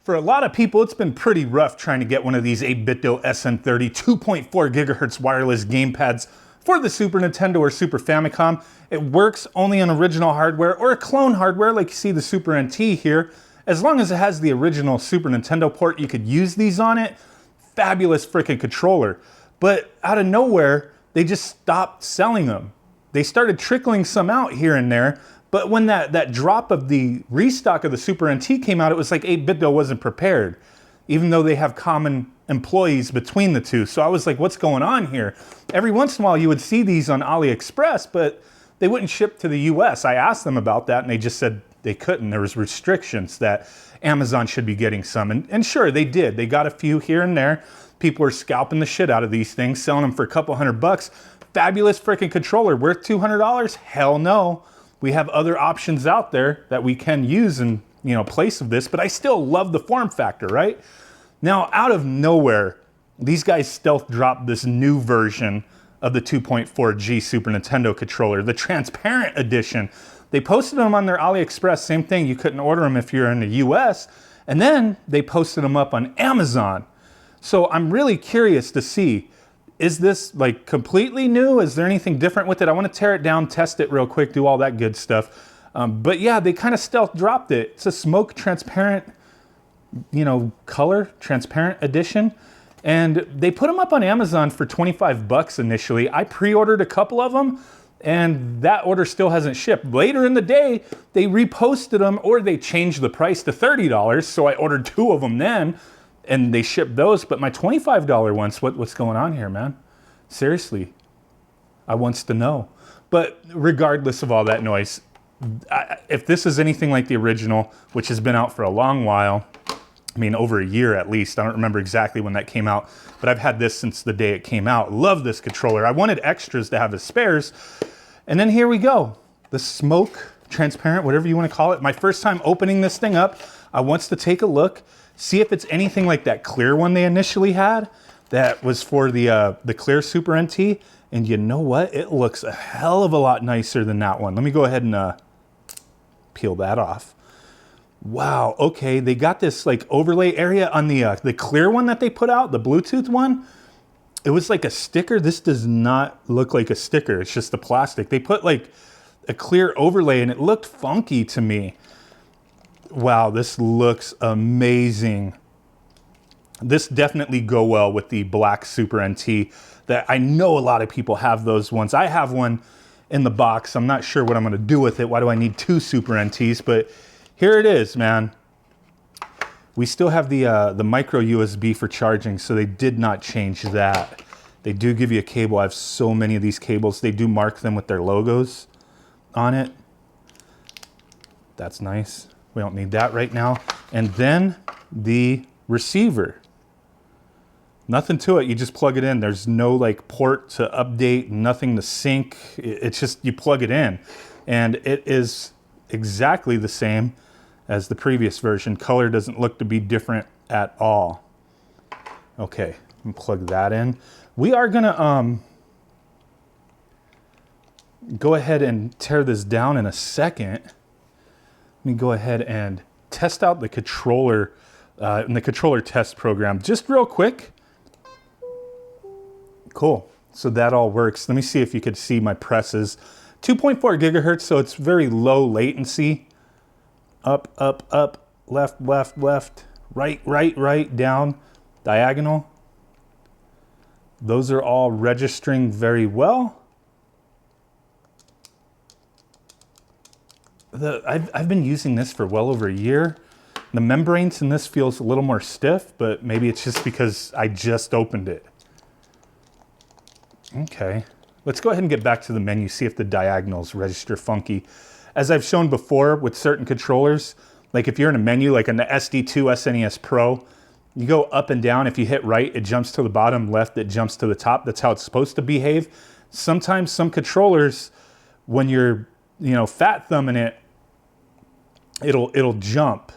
For a lot of people, it's been pretty rough trying to get one of these 8Bitdo Sn30 2.4 gigahertz wireless gamepads for the Super Nintendo or Super Famicom. It works only on original hardware or a clone hardware like you see the Super NT here. As long as it has the original Super Nintendo port, you could use these on it. Fabulous freaking controller. But out of nowhere, they just stopped selling them. They started trickling some out here and there, but when that drop of the restock of the Super NT came out, it was like 8Bitdo wasn't prepared, even though they have common employees between the two. So I was like, what's going on here? Every once in a while you would see these on AliExpress, but they wouldn't ship to the US. I asked them about that and they just said they couldn't. There was restrictions that Amazon should be getting some. And sure, they did. They got a few here and there. People are scalping the shit out of these things, selling them for a couple $100. Fabulous freaking controller, worth $200? Hell no. We have other options out there that we can use in, place of this, but I still love the form factor, right? Now, out of nowhere, these guys stealth dropped this new version of the 2.4G Super Nintendo controller, the transparent edition. They posted them on their AliExpress, same thing, you couldn't order them if you're in the US, and then they posted them up on Amazon. So I'm really curious to see, is this like completely new? Is there anything different with it? I want to tear it down, test it real quick, do all that good stuff. But yeah, they kind of stealth dropped it. It's a smoke transparent, color transparent edition. And they put them up on Amazon for 25 bucks initially. I pre-ordered a couple of them and that order still hasn't shipped. Later in the day, they reposted them or they changed the price to $30. So I ordered 2 of them then. And they shipped those, but my $25 ones, what's going on here, man? Seriously, I wants to know. But regardless of all that noise, if this is anything like the original, which has been out for a long while, I mean, over a year at least. I don't remember exactly when that came out, but I've had this since the day it came out. Love this controller. I wanted extras to have as spares. And then here we go. The smoke, transparent, whatever you want to call it. My first time opening this thing up, I wants to take a look. See if it's anything like that clear one they initially had that was for the clear Super NT. And you know what? It looks a hell of a lot nicer than that one. Let me go ahead and peel that off. Wow, okay, they got this like overlay area on the clear one that they put out, the Bluetooth one. It was like a sticker. This does not look like a sticker. It's just the plastic. They put like a clear overlay and it looked funky to me. Wow, this looks amazing. This definitely go well with the black Super NT that I know a lot of people have those ones. I have one in the box. I'm not sure what I'm gonna do with it. Why do I need 2 Super NTs? But here it is, man. We still have the micro USB for charging, so they did not change that. They do give you a cable. I have so many of these cables. They do mark them with their logos on it. That's nice. We don't need that right now. And then the receiver. Nothing to it, you just plug it in. There's no like port to update, nothing to sync. It's just, you plug it in. And it is exactly the same as the previous version. Color doesn't look to be different at all. Okay, plug that in. We are gonna go ahead and tear this down in a second. Let me go ahead and test out the controller in the controller test program just real quick. Cool, so that all works. Let me see if you could see my presses. 2.4 gigahertz, so it's very low latency. Up, up, up, left, left, left, right, right, right, down, diagonal. Those are all registering very well. I've been using this for well over a year. The membranes in this feels a little more stiff, but maybe it's just because I just opened it. Okay, let's go ahead and get back to the menu, see if the diagonals register funky. As I've shown before with certain controllers, like if you're in a menu, like in the SD2 SNES Pro, you go up and down. If you hit right, it jumps to the bottom, left, it jumps to the top. That's how it's supposed to behave. Sometimes some controllers, when you're, fat thumbing it, it'll jump.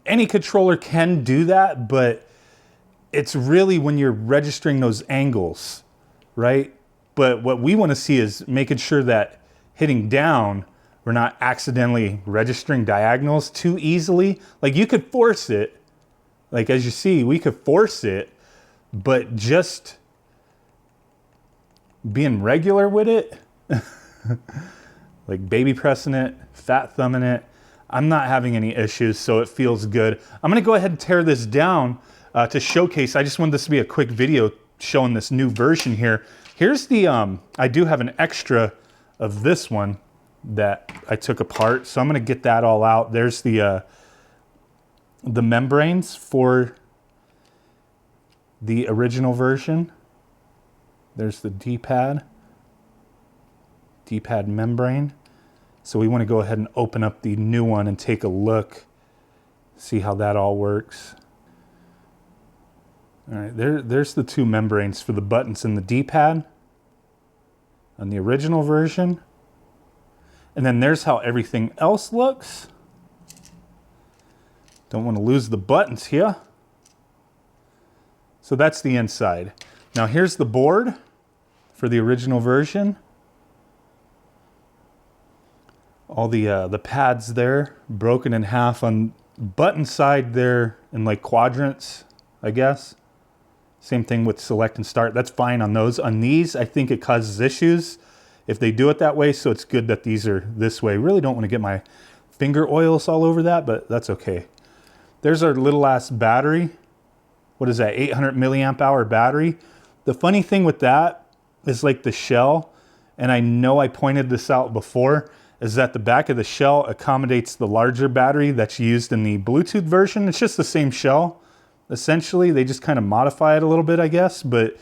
Any controller can do that, but it's really when you're registering those angles, right? But what we want to see is making sure that hitting down, we're not accidentally registering diagonals too easily. Like you could force it, Like, as you see, we could force it, but just being regular with it, like baby pressing it, fat thumbing it, I'm not having any issues, so it feels good. I'm gonna go ahead and tear this down to showcase. I just wanted this to be a quick video showing this new version here. Here's the, I do have an extra of this one that I took apart, so I'm gonna get that all out. There's the membranes for the original version. There's the D-pad membrane. So we want to go ahead and open up the new one and take a look, see how that all works. All right, there's the two membranes for the buttons and the D-pad on the original version. And then there's how everything else looks. Don't want to lose the buttons here. So that's the inside. Now here's the board for the original version. All the pads there, broken in half on button side there in like quadrants, I guess. Same thing with select and start. That's fine on those. On these, I think it causes issues if they do it that way, so it's good that these are this way. Really don't want to get my finger oils all over that, but that's okay. There's our little ass battery. What is that, 800 milliamp hour battery? The funny thing with that is like the shell, and I know I pointed this out before, is that the back of the shell accommodates the larger battery that's used in the Bluetooth version. It's just the same shell. Essentially, they just kind of modify it a little bit, I guess. But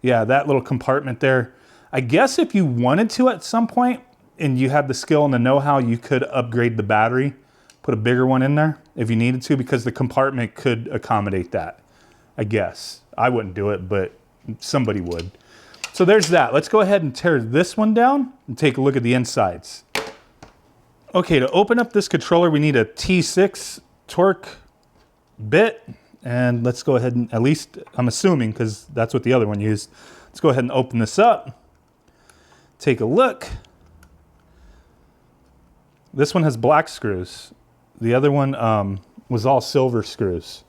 yeah, that little compartment there. I guess if you wanted to at some point, and you had the skill and the know-how, you could upgrade the battery, put a bigger one in there if you needed to, because the compartment could accommodate that, I guess. I wouldn't do it, but somebody would. So there's that. Let's go ahead and tear this one down and take a look at the insides. Okay, to open up this controller, we need a T6 torque bit. And let's go ahead and, at least I'm assuming, because that's what the other one used. Let's go ahead and open this up. Take a look. This one has black screws. The other one was all silver screws.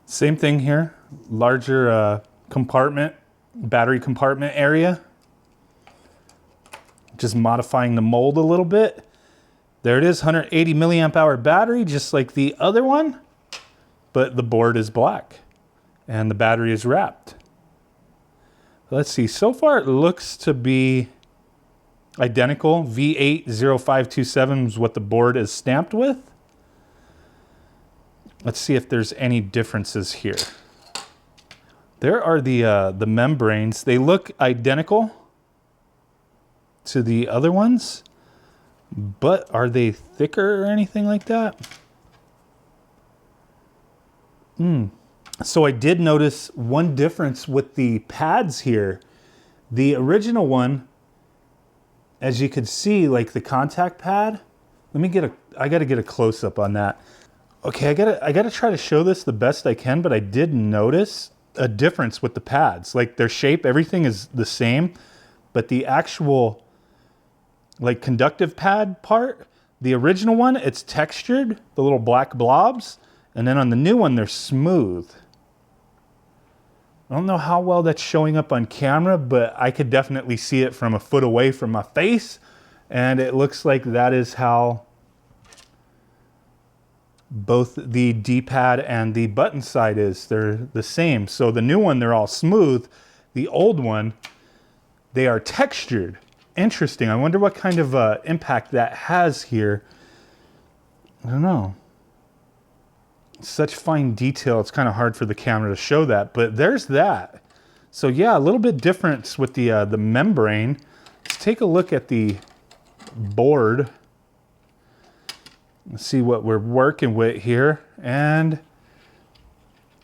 Same thing here, larger compartment, battery compartment area. Just modifying the mold a little bit. There it is, 180 milliamp hour battery, just like the other one, but the board is black and the battery is wrapped. Let's see, so far it looks to be identical. V80527 is what the board is stamped with. Let's see if there's any differences here. There are the membranes. They look identical to the other ones, but are they thicker or anything like that? So I did notice one difference with the pads here. The original one, as you could see, like the contact pad, I gotta get a close up on that. Okay, I gotta try to show this the best I can, but I did notice a difference with the pads. Like their shape, everything is the same, but the actual like conductive pad part, the original one, it's textured, the little black blobs, and then on the new one, they're smooth. I don't know how well that's showing up on camera, but I could definitely see it from a foot away from my face, and it looks like that is how both the D-pad and the button side is. They're the same. So the new one, they're all smooth. The old one, they are textured. Interesting. I wonder what kind of impact that has here. I don't know. Such fine detail, it's kind of hard for the camera to show that, but there's that. So yeah, a little bit difference with the membrane. Let's take a look at the board. Let's see what we're working with here. And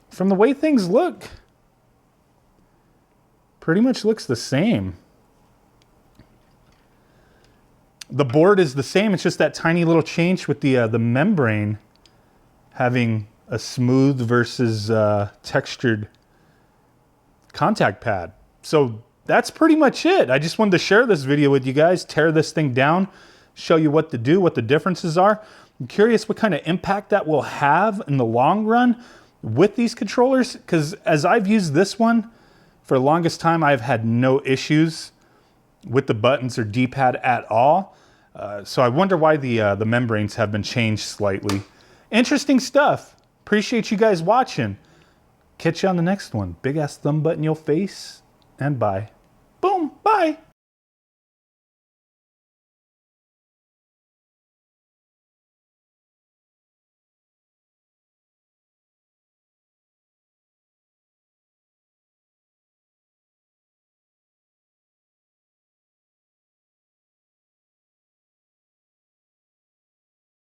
from the way things look, pretty much looks the same. The board is the same, it's just that tiny little change with the membrane having a smooth versus textured contact pad. So that's pretty much it. I just wanted to share this video with you guys, tear this thing down, show you what to do, what the differences are. I'm curious what kind of impact that will have in the long run with these controllers, because as I've used this one, for the longest time, I've had no issues with the buttons or D-pad at all. So I wonder why the membranes have been changed slightly. Interesting stuff. Appreciate you guys watching. Catch you on the next one. Big ass thumb butt in your face, and bye. Boom, bye.